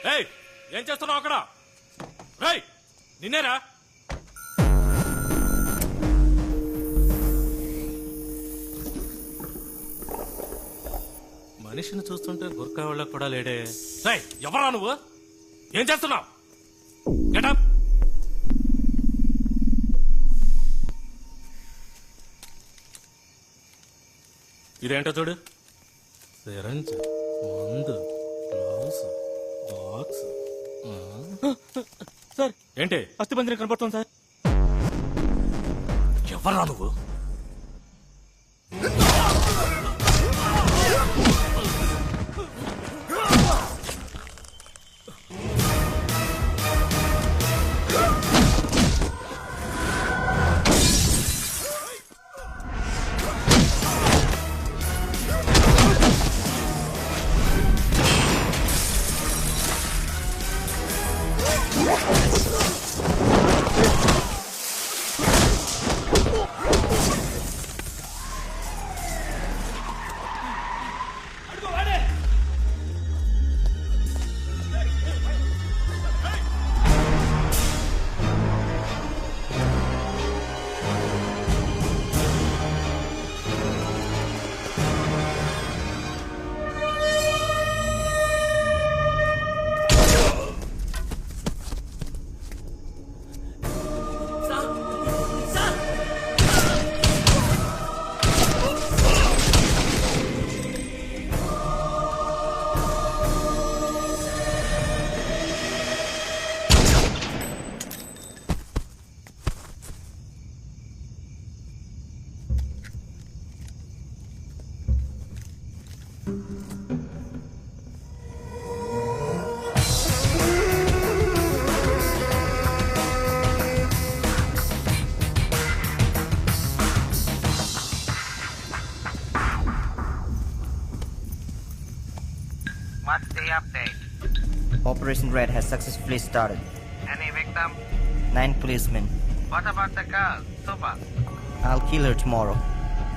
ఏయ్ ఏం చేస్తున్నావు అక్కడ? రేయ్ నిన్నేరా? మనిషిని చూస్తుంటే గుర్కా వాళ్ళకు కూడా లేడే. రేయ్ ఎవరా నువ్వు? ఏం చేస్తున్నావు? గెటప్. ఇదేంటో చూడు. సిరంజ్, మందు, గ్లౌస్, బాక్స్. సార్ ఏంటి? అస్థిపంజరం కనపడుతుంది సార్. ఎవరా నువ్వు? What's the update? Operation Red has successfully started. Any victim? 9 policemen. What about the girl, Suba? I'll kill her tomorrow.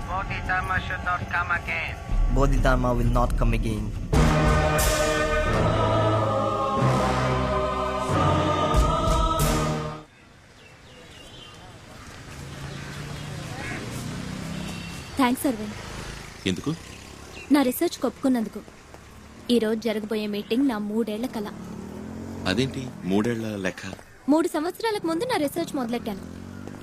Bodhidharma should not come again. Bodhidharma will not come again. Thanks Aravind. ఎందుకు? నా research ఒప్పుకున్నందుకు. ఈరోజు జరగబోయే meeting నా 3 ఏళ్ల కల. అదేంటి 3 ఏళ్ల లెక్క? 3 సంవత్సరాలకు ముందు నా రీసెర్చ్ మొదలెట్టాను.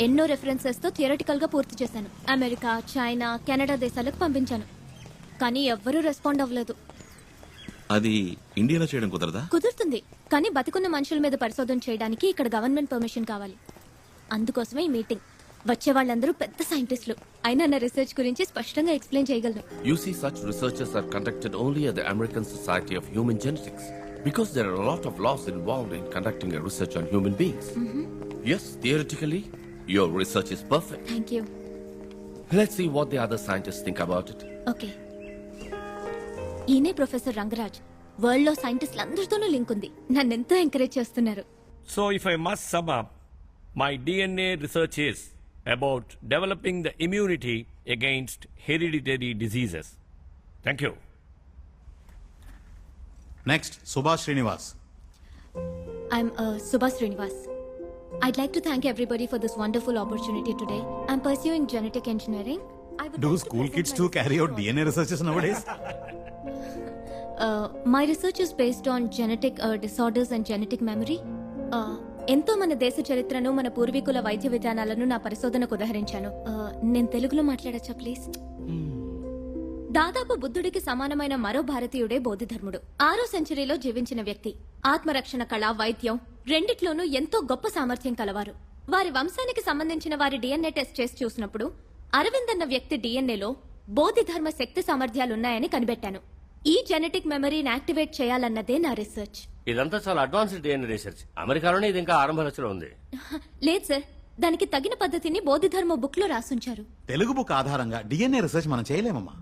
ఎన్నో రెఫరెన్సెస్ తో థియరిటికల్ గా పూర్తి చేశాను. అమెరికా, చైనా, కెనడా దేశాలకు పంపించాను. కానీ ఎవ్వరూ రెస్పాండ్ అవ్వలేదు. అది ఇండియాలో చేయడం కుదరదా? కుదురుతుంది, కానీ బతికున్న మనుషుల మీద పరిశోధన చేయడానికి ఇక్కడ గవర్నమెంట్ పర్మిషన్ కావాలి. అందుకోసమే ఈ మీటింగ్. వచ్చే వాళ్ళందరూ పెద్ద సైంటిస్టులు. అయినా నా రీసెర్చ్ గురించి స్పష్టంగా ఎక్స్ప్లెయిన్ చేయగలను. You see, such researches are conducted only at the American Society of Human Genetics because there are a lot of laws involved in conducting a research on human beings. Yes, theoretically, your research is perfect. Thank you. Let's see what the other scientists think about it. Okay. ఈయనే professor Rangaraj. World లో సైంటిస్టులు అందరితోనూ link ఉంది. నన్ను ఎంతో encourage చేస్తున్నారు. So if I must sum up, my DNA research is about developing the immunity against hereditary diseases. Thank you. Next, Subhash Srinivas. I'm Subhash Srinivas. I'd like to thank everybody for this wonderful opportunity today. I'm pursuing genetic engineering. Do school kids too carry out DNA researches nowadays? My research is based on genetic disorders and genetic memory. ఎంతో మన దేశ చరిత్రను, మన పూర్వీకుల వైద్య విధానాలను నా పరిశోధనకు ఉదహరించాను. నేను తెలుగులో మాట్లాడచ్చా ప్లీజ్? దాదాపు బుద్ధుడికి సమానమైన మరో భారతీయుడే బోధిధర్ముడు. 6వ సెంచరీలో జీవించిన వ్యక్తి. ఆత్మరక్షణ కళ, వైద్యం రెండిట్లోనూ ఎంతో గొప్ప సామర్థ్యం కలవారు. వారి వంశానికి సంబంధించిన వారి డిఎన్ఏ టెస్ట్ చేసి చూసినప్పుడు అరవింద్ అన్న వ్యక్తి డిఎన్ఏలో బోధిధర్మ శక్తి సామర్థ్యాలున్నాయని కనిపెట్టాను. ఈ జెనెటిక్ మెమరీని యాక్టివేట్ చేయాలన్నదే నా రీసెర్చ్. ఇదంతా చాలా అడ్వాన్స్డ్ డిఎన్ఏ రీసెర్చ్. అమెరికాలోనే ఇది ఇంకా ఆరంభ దశలో ఉంది. లేదు సార్, దానికి తగిన పద్ధతిని బోధిధర్మ బుక్ లో రాసుంచారు. తెలుగు బుక్ ఆధారంగా డిఎన్ఏ రీసెర్చ్ మనం చేయలేమమ్మా.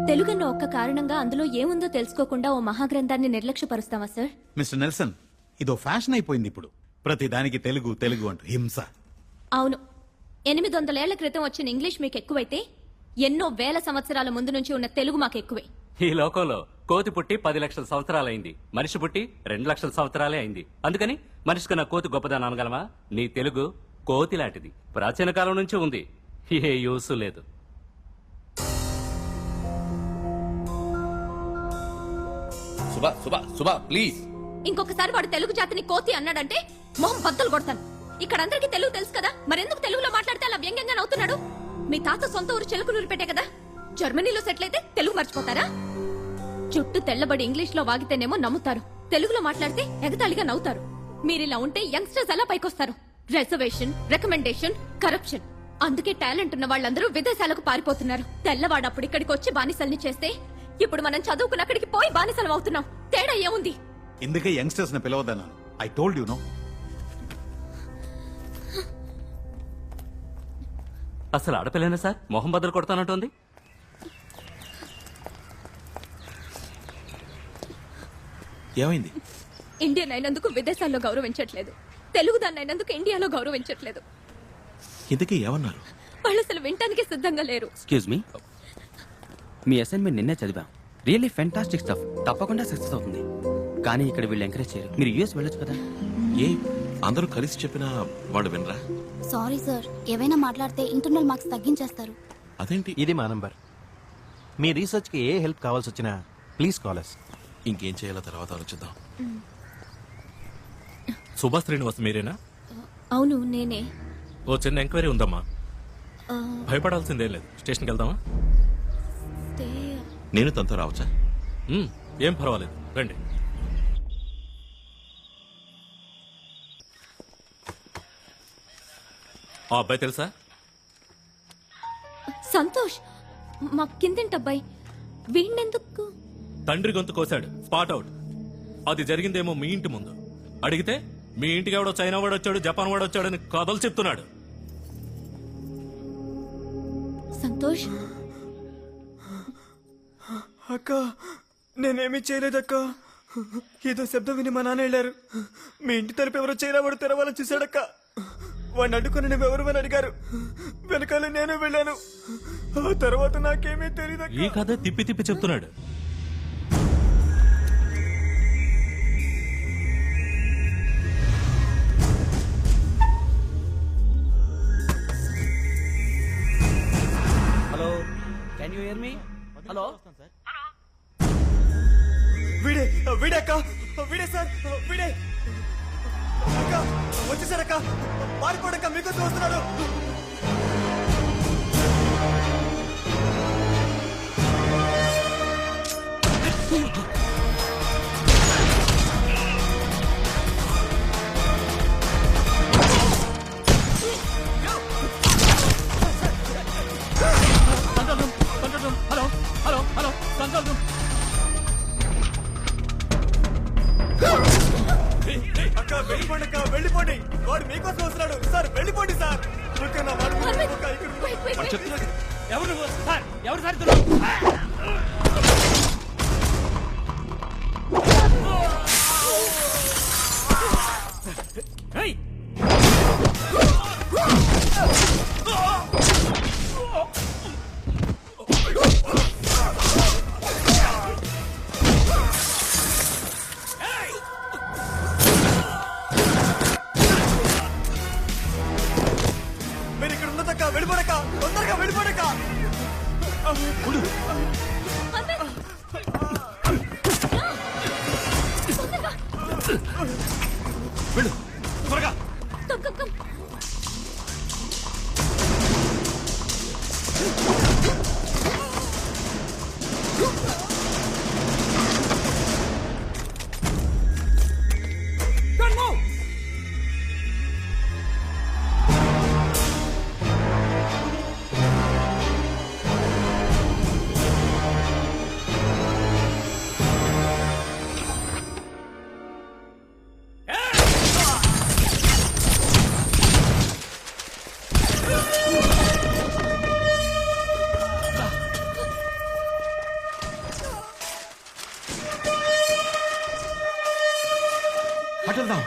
తెలుగన్న ఒక్క కారణంగా అందులో ఏముందో తెలుసుకోకుండా ఓ మహాగ్రంథాన్ని నిర్లక్ష్యపరుస్తావా సార్? మిస్టర్ నెల్సన్, ఇదో ఫ్యాషన్ అయిపోయింది ఇప్పుడు. ప్రతి దానికి తెలుగు తెలుగు అంటూ హింస. అవును, 800 ఏళ్ల క్రితం వచ్చిన ఇంగ్లీష్ మీకు ఎక్కువైతే ఎన్నో వేల సంవత్సరాల ముందు నుంచి ఉన్న తెలుగు మాకు ఎక్కువే. ఈ లోకంలో కోతి పుట్టి 10 లక్షల సంవత్సరాలైంది, మనిషి పుట్టి 2 లక్షల సంవత్సరాలే అయింది. అందుకని మనిషి కన్నా కోతి గొప్పదని అనగలమా? నీ తెలుగు కోతి లాంటిది, ప్రాచీన కాలం నుంచి ఉంది, ఏ యూసు లేదు. సుబా సుబా సుబా ప్లీజ్. ఇంకొకసారి వాడు తెలుగు జాతిని కోతి అన్నాడంటే మొహం బద్దలు కొడతాను. ఇక్కడ అందరికీ తెలుగు తెలుసు కదా, మరెందుకు తెలుగులో మాట్లాడితే అలా వ్యంగ్యంగా నవ్వుతున్నాడు? మీ తాత సొంత ఊరు చిలుకలూరు పెట్టే కదా, జర్మనీలో సెటిల్ అయితే తెలుగు మర్చిపోతారా? చుట్టూ తెల్లబడి ఇంగ్లీష్ లో వాగితేనేమో నమ్ముతారు, తెలుగులో మాట్లాడితే ఎగతాళిగా నవ్వుతారు. మీరిలా ఉంటే యంగ్స్టర్స్ ఎలా పైకొస్తారు? Reservation, recommendation, corruption. అందుకే టాలెంట్ ఉన్న వాళ్ళందరూ విదేశాలకు పారిపోతున్నారు. తెల్లవాడప్పుడు ఇక్కడికి వచ్చి బానిసల్ని చేస్తే ఇప్పుడు మనం చదువుకుని అక్కడికి పోయి బానిసలం అవుతున్నాం. తేడా ఏముంది? ఇందుకే యంగ్స్టర్స్ ని పిలవద్దన్నాను. I told you no. అసలు ఆడపిల్లనే సార్ మొహం బద్దలు కొడతానంటోంది. ఏమైంది? ఇండియన్ అయినందుకు విదేశాల్లో గౌరవించట్లేదు, తెలుగుదాన్ని అయినందుకు ఇండియాలో గౌరవించట్లేదు. ఇంతకీ ఏమన్నారు? వాళ్ళు అసలు వినటానికి సిద్ధంగా లేరు. ఎక్స్క్యూజ్ మీ, మీ అసైన్మెంట్ నిన్నే చదివాం. రియల్లీ ఫెంటాస్టిక్ స్టఫ్, తప్పకుండా సక్సెస్ అవుతుంది. కానీ ఇక్కడ వీళ్ళు ఎంకరేజ్ చేయరు. మీరు యూఎస్ వెళ్ళొచ్చు కదా. ఏ అందరూ కలిసి చెప్పినా వాళ్ళు వినరా? సారీ సార్, ఏవైనా మాట్లాడితే ఇంటర్నల్ మార్క్స్ తగ్గించేస్తారు. అదేంటి? ఇది మా నంబర్. మీ రీసెర్చ్ కి ఏ హెల్ప్ కావాల్సి వచ్చినా ప్లీజ్ కాల్ us. ఇంకేం చేయాలో తర్వాత ఆలోచిద్దాం. సుభాష్ శ్రీనివాస్ మీరేనా? అవును నేనే. ఓ చిన్న ఎంక్వైరీ ఉందమ్మా. భయపడాల్సిందేం లేదు. స్టేషన్కి వెళ్దామా? నేను తనతో రావచ్చా? ఏం పర్వాలేదు, రండి. ఆ అబ్బాయి తెలుసా? సంతోష్, మా కిందింటి అబ్బాయి. వీణెందుకు? తండ్రి గొంతు కోశాడు, స్పాట్ అవుట్. అది జరిగిందేమో మీ ఇంటి ముందు. అడిగితే మీ ఇంటికి ఎవడో చైనా వాడు వచ్చాడు, జపాన్ వాడు వచ్చాడని కథలు చెప్తున్నాడు. సంతోష్, అక్క నేనేమీ చేయలేదక్క. ఏదో శబ్దం విని మా నాన్న వెళ్ళారు. మీ ఇంటి తలుపు ఎవరో చైనా వాడు తెరవాలని చూశాడక్క. వాడిని అడ్డుకుని నువ్వెవరు అడిగారు. వెనకాల నేను వెళ్ళాను. ఆ తర్వాత నాకేమీ తెలియదు. ఈ కథ తిప్పి తిప్పి చెప్తున్నాడు. Hello, can you here me? Hello, వీడే వీడే అక్క, వీడే సార్, వీడే అక్క. వచ్చేసారక్క, పారిపోడక్క, మీకోసం వస్తున్నాడు. Hello hello hello control room. అక్క వెళ్ళిపోండి, అక్క వెళ్ళిపోండి. వాడు మీకోసం వస్తున్నాడు సార్, వెళ్ళిపోండి సార్. ఓకేనా? వాడు ఎవరు నువ్వు? సార్ ఎవరు సార్? మీరు ఇక్కడ ఉన్నదక్క, వెళ్ళిపోడక్క, తొందరగా వెళ్ళిపోడక్క. వెళ్ళు త్వరగా. అటెళ్దాం.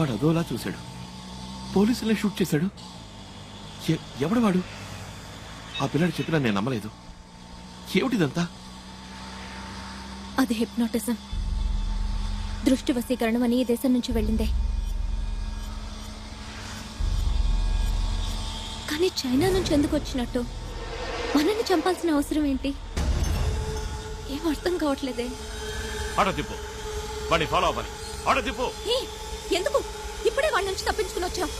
వాడు అదోలా చూశాడు, పోలీసులే షూట్ చేశాడు. ఎవడు వాడు? ఆ పిల్లాడు చెప్పినా నేను నమ్మలేదు. ఏమిటిదంతా? అది హిప్నోటిజం, దృష్టి వశీకరణం అని ఈ దేశం నుంచి వెళ్ళిందే. కానీ చైనా నుంచి ఎందుకు వచ్చినట్టు? మనల్ని చంపాల్సిన అవసరం ఏంటి? ఏం అర్థం కావట్లేదే. ఆటో తిప్పు, వాడిని ఫాలో అవ్వాలి. ఆటో తిప్పు. ఎందుకు ఇప్పుడే వాళ్ళ నుంచి తప్పించుకుని వచ్చావు?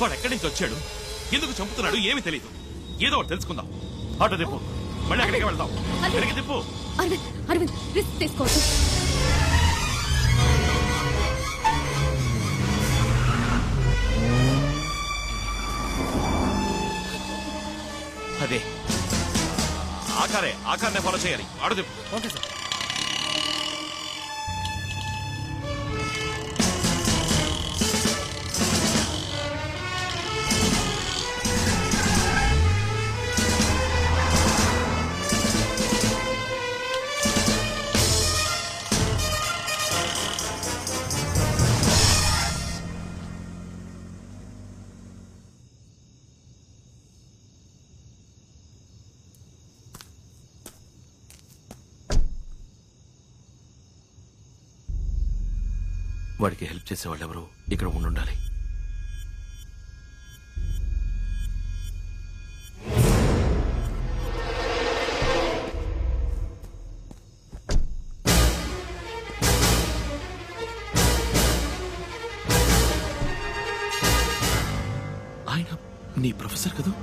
వాడు ఎక్కడి నుంచి వచ్చాడు, ఎందుకు చంపుతున్నాడు ఏమీ తెలియదు. ఏదో ఒకటి తెలుసుకుందాం. ఆటో తిప్పు, మళ్ళీ అక్కడికి వెళ్దాం. అక్కడికి తిప్పు. అరవింద్, అరవింద్ రిస్క్ తీసుకోవద్దు. అదే ఆకారే ఫాలో చేయాలి. ఆటో తిప్పు. Okay sir. వాడికి హెల్ప్ చేసేవాళ్ళు ఎవరు ఇక్కడ ఉండాలి. ఆయన నీ ప్రొఫెసర్ కదా?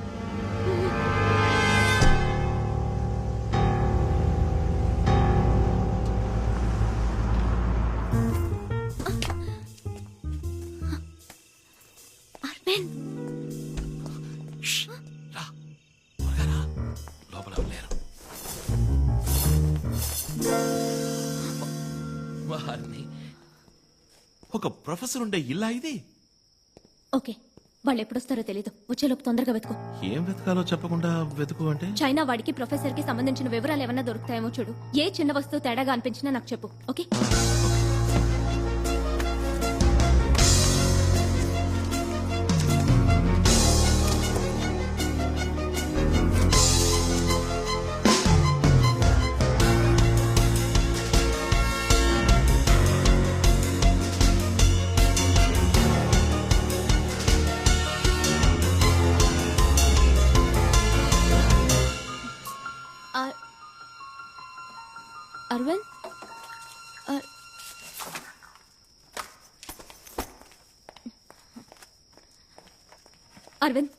లోపల లేరు. ఒక ప్రొఫెసర్ ఉండే ఇల్లా ఇది? ఓకే, వాళ్ళు ఎప్పుడొస్తారో తెలీదు. వచ్చేలోపు తొందరగా వెతుకు. ఏం వెతకాలో చెప్పకుండా వెతుకు అంటే? చైనా వాడికి ప్రొఫెసర్ కి సంబంధించిన వివరాలు ఏమన్నా దొరుకుతాయేమో చూడు. ఏ చిన్న వస్తువు తేడాగా అనిపించినా నాకు చెప్పు. ఓకే? అరవింద్, అరవింద్,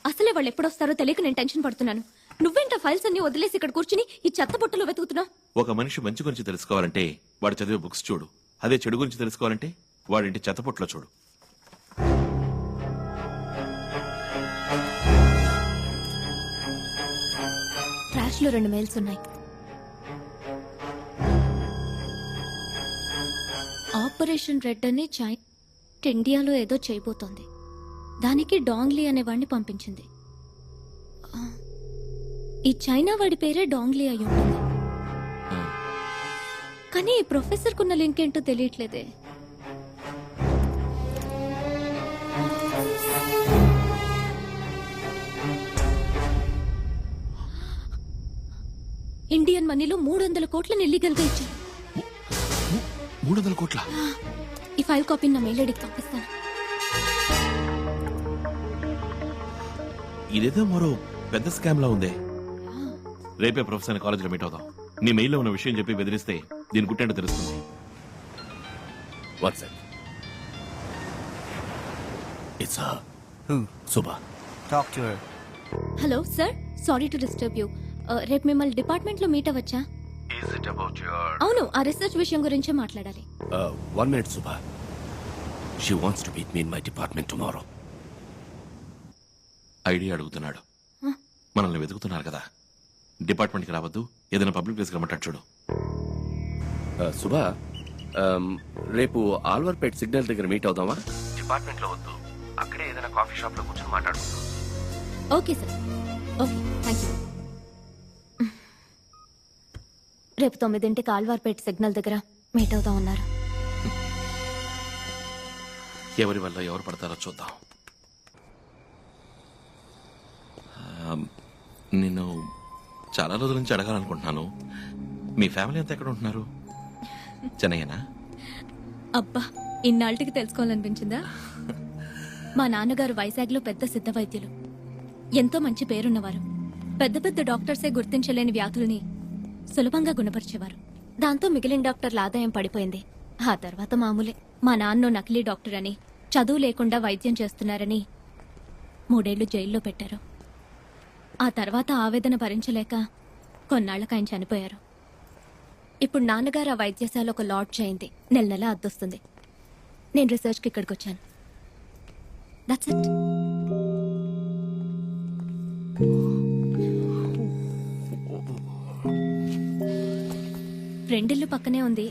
అసలే వాళ్ళు ఎప్పుడొస్తారో తెలియక నేను టెన్షన్ పడుతున్నాను. నువ్వేంటా ఫైల్స్ అన్ని వదిలేసి ఇక్కడ కూర్చుని ఈ చెత్త బుట్టలో వెతుకుతున్నావు? ఒక మనిషి మంచి గురించి తెలుసుకోవాలంటే వాడు చదివే బుక్స్ చూడు. అదే చెడు గురించి తెలుసుకోవాలంటే వాడింటి చెత్తపొట్లో చూడు. ట్రాష్ లో 2 మెయిల్స్ ఉన్నాయి. ఆపరేషన్ రెడ్ అని చైనా ఇండియాలో ఏదో చేయబోతోంది. దానికి డాంగ్లీ అనేవాడిని పంపించింది. ఈ చైనా వాడి పేరే డాంగ్లీ అయి ఉంటుంది. కానీ ఈ ప్రొఫెసర్ కున్న లింక్ ఏంటో తెలియట్లేదే. ఇండియన్ మనీలో 300 కోట్లని ఇల్లీగల్ గా ఇచ్చారు. 300 కోట్ల? ఈ ఫైల్ కాపీని నా మెయిల్ ఐడికి పంపిస్తాను. ఇదేదో మరో పెద్ద స్కామ్ లా ఉందే. రేపే ప్రొఫెసర్ కాలేజీలో మీట్ అవుదాం. నీ మెయిల్లో ఉన్న విషయం చెప్పి బెదిరిస్తే దీని గుట్టేంటో తెలుస్తుంది. WhatsApp it's Suba. Talk to her. Hello sir, sorry to disturb you. రేపు మిమ్మల్ని డిపార్ట్మెంట్ లో మీట్ అవ్వచ్చా? అవును, ఆ రీసెర్చ్ విషయం గురించే మాట్లాడాలి. 1 minute, Subha. She wants to meet me in my department tomorrow. Idea అడుగుతున్నాడు. మనల్ని వెతుకుతున్నారు కదా, డిపార్ట్మెంట్కి రావద్దు, ఏదైనా పబ్లిక్ ప్లేస్కి రమ్మంటాడు చూడు. సుబా, రేపు ఆల్వర్పేట్ సిగ్నల్ దగ్గర మీట్ అవుదామా? డిపార్ట్మెంట్లో వద్దు, అక్కడే ఏదైనా కాఫీ షాప్ లో కూర్చొని మాట్లాడుకుందాం. Okay sir, okay, thank you. రేపు 9 ఆల్వార్పేట్ సిగ్నల్ దగ్గర మీట్ అవుదాం అన్నారు. ఎవరి వల్ల ఎవరు పడతారో చూద్దాం. నేను చాలా రోజుల నుంచి అడగాలనుకుంటున్నాను, మీ ఫ్యామిలీ అంతా ఎక్కడ ఉంటున్నారు? చెన్నయ్యనా? అబ్బా, ఇన్నాళ్ళకి తెలుసుకోవాలనిపించిందా? మా నాన్నగారు వైజాగ్లో పెద్ద సిద్ధ వైద్యులు, ఎంతో మంచి పేరున్నవారు. పెద్ద పెద్ద డాక్టర్సే గుర్తించలేని వ్యాధుల్ని సులభంగా గుణపరిచేవారు. దాంతో మిగిలిన డాక్టర్ల ఆదాయం పడిపోయింది. ఆ తర్వాత మామూలే. మా నాన్న నకిలీ డాక్టర్ అని, చదువు లేకుండా వైద్యం చేస్తున్నారని 3 ఏళ్లు జైల్లో పెట్టారు. ఆ తర్వాత ఆవేదన భరించలేక కొన్నాళ్లకు ఆయన చనిపోయారు. ఇప్పుడు నాన్నగారు ఆ వైద్యశాల ఒక లాడ్జ్ అయింది. నెల నెల అద్దొస్తుంది. నేను రీసెర్చ్కి ఇక్కడికి వచ్చాను. That's it. ఫ్రెండిల్లు పక్కనే ఉంది.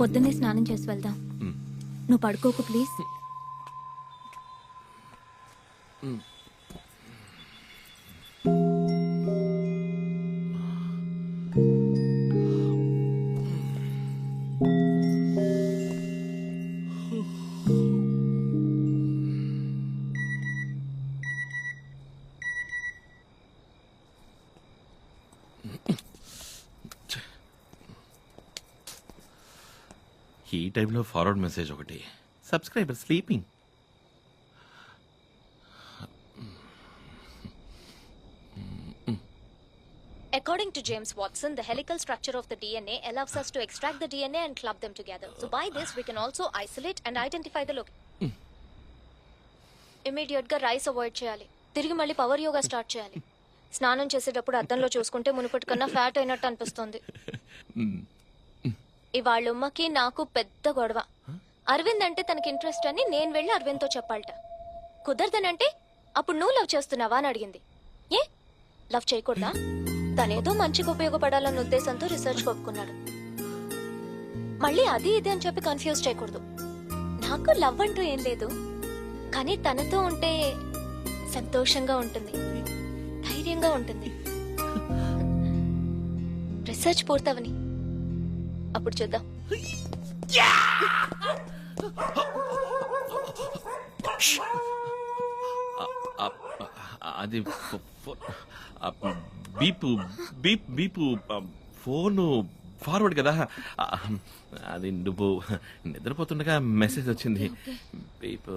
పొద్దున్నే స్నానం చేసి వెళ్దాం. నువ్వు పడుకోకు ప్లీజ్. ఈ టైంలో ఫార్వర్డ్ మెసేజ్ ఒకటి. Subscriber sleeping. According to James Watson, the helical structure of the DNA allows us to extract the DNA and club them together. So by this, we can also isolate and identify the location. Immediate గా rice avoid చేయాలి. తిరిగి మళ్ళీ power yoga start చేయాలి. స్నానం చేసేటప్పుడు అద్దంలో చూసుకుంటే మునుపటి కన్నా ఫ్యాట్ అయినట్టు అనిపిస్తుంది. ఇవాళ ఉమ్మకి నాకు పెద్ద గొడవ. అరవింద్ అంటే తనకి ఇంట్రెస్ట్ అని నేను వెళ్ళి అరవింద్తో చెప్పాలట. కుదరదనంటే అప్పుడు నువ్వు లవ్ చేస్తున్నావా అని అడిగింది. ఏ లవ్ చేయకూడదా? తనేదో మంచిగా ఉపయోగపడాలన్న ఉద్దేశంతో రీసెర్చ్ ఒప్పుకున్నాడు. మళ్ళీ అది ఇది అని చెప్పి కన్ఫ్యూజ్ చేయకూడదు. నాకు లవ్ అంటూ ఏం లేదు, కానీ తనతో ఉంటే సంతోషంగా ఉంటుంది, ధైర్యంగా ఉంటుంది. రీసెర్చ్ పూర్తవని అప్పుడు చూద్దాం. అది బీపు బీప్ బీపు ఫోను ఫార్వర్డ్ కదా. అది నువ్వు నిద్రపోతుండగా మెసేజ్ వచ్చింది. బీపు